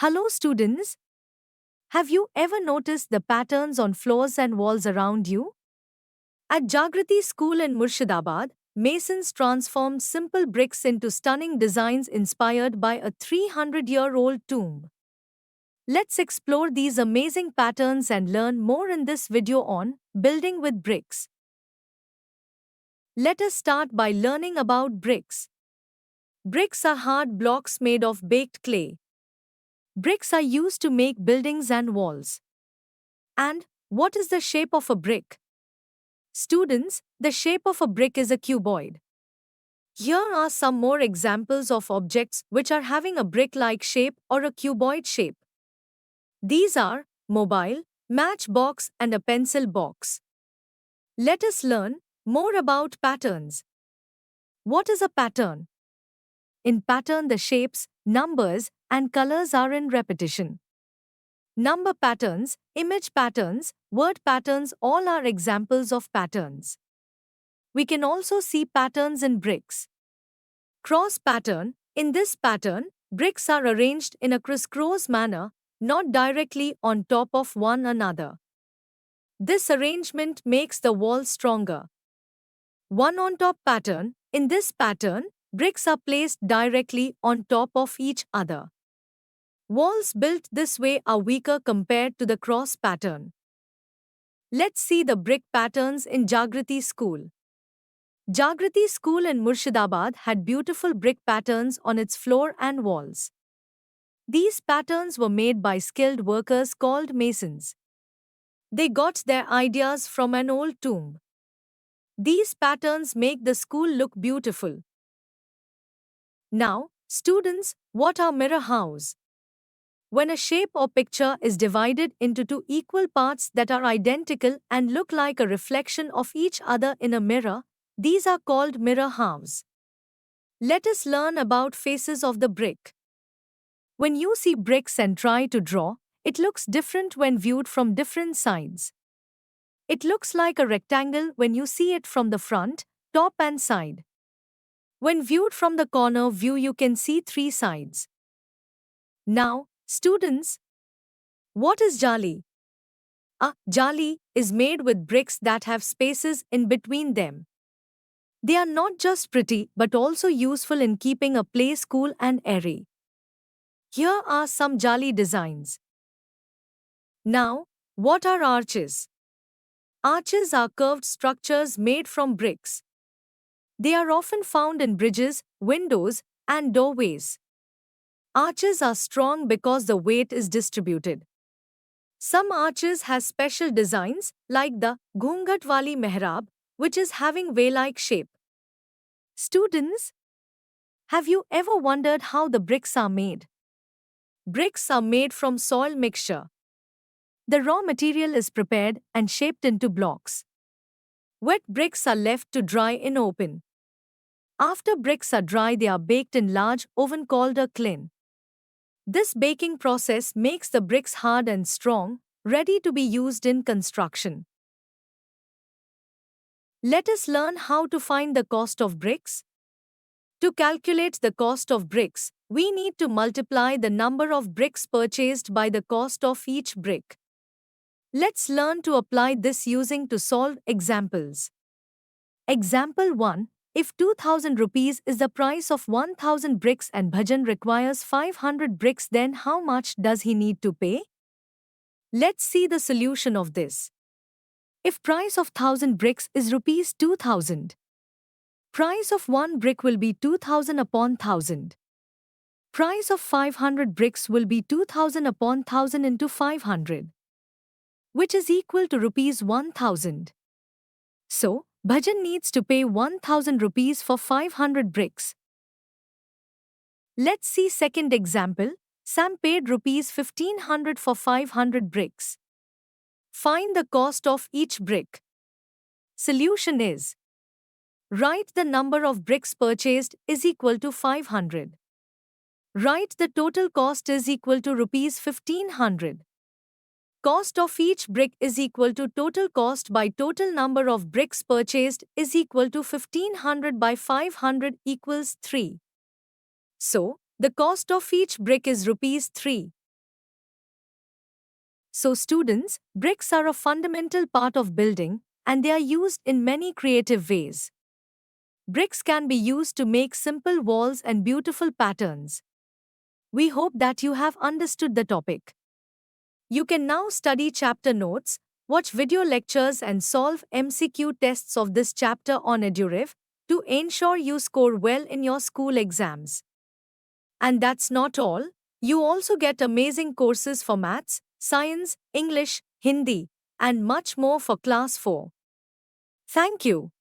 Hello, students. Have you ever noticed the patterns on floors and walls around you? At Jagrati School in Murshidabad, masons transformed simple bricks into stunning designs inspired by a 300-year-old tomb. Let's explore these amazing patterns and learn more in this video on building with bricks. Let us start by learning about bricks. Bricks are hard blocks made of baked clay. Bricks are used to make buildings and walls. And what is the shape of a brick? Students, the shape of a brick is a cuboid. Here are some more examples of objects which are having a brick-like shape or a cuboid shape. These are mobile, matchbox and a pencil box. Let us learn more about patterns. What is a pattern? In pattern, the shapes, numbers, and colors are in repetition. Number patterns, image patterns, word patterns all are examples of patterns. We can also see patterns in bricks. Cross pattern. In this pattern, bricks are arranged in a crisscross manner, not directly on top of one another. This arrangement makes the wall stronger. One on top pattern. In this pattern, bricks are placed directly on top of each other. Walls built this way are weaker compared to the cross pattern. Let's see the brick patterns in Jagrati School. Jagrati School in Murshidabad had beautiful brick patterns on its floor and walls. These patterns were made by skilled workers called masons. They got their ideas from an old tomb. These patterns make the school look beautiful. Now, students, what are mirror house? When a shape or picture is divided into two equal parts that are identical and look like a reflection of each other in a mirror, these are called mirror house. Let us learn about faces of the brick. When you see bricks and try to draw, it looks different when viewed from different sides. It looks like a rectangle when you see it from the front, top and side. When viewed from the corner view, you can see three sides. Now, students, what is jali? A jali is made with bricks that have spaces in between them. They are not just pretty but also useful in keeping a place cool and airy. Here are some jali designs. Now, what are arches? Arches are curved structures made from bricks. They are often found in bridges, windows, and doorways. Arches are strong because the weight is distributed. Some arches has special designs like the Ghungat wali mehrab, which is having V-like shape. Students, have you ever wondered how the bricks are made? Bricks are made from soil mixture. The raw material is prepared and shaped into blocks. Wet bricks are left to dry in open. After bricks are dry, they are baked in large oven called a kiln. This baking process makes the bricks hard and strong, ready to be used in construction. Let us learn how to find the cost of bricks. To calculate the cost of bricks, we need to multiply the number of bricks purchased by the cost of each brick. Let's learn to apply this using to solve examples. Example 1. If 2000 rupees is the price of 1000 bricks and Bhajan requires 500 bricks, then how much does he need to pay? Let's see the solution of this. If price of 1000 bricks is rupees 2000, price of 1 brick will be 2000 upon 1000. Price of 500 bricks will be 2000 upon 1000 into 500, which is equal to rupees 1000. So, Bhajan needs to pay 1000 rupees for 500 bricks. Let's see second example. Sam paid rupees 1500 for 500 bricks. Find the cost of each brick. Solution is: write the number of bricks purchased is equal to 500. Write the total cost is equal to rupees 1500. Cost of each brick is equal to total cost by total number of bricks purchased is equal to 1500 by 500 equals 3. So, the cost of each brick is rupees 3. So, students, bricks are a fundamental part of building, and they are used in many creative ways. Bricks can be used to make simple walls and beautiful patterns. We hope that you have understood the topic. You can now study chapter notes, watch video lectures, and solve MCQ tests of this chapter on EduRev to ensure you score well in your school exams. And that's not all. You also get amazing courses for maths, science, English, Hindi, and much more for class 4. Thank you.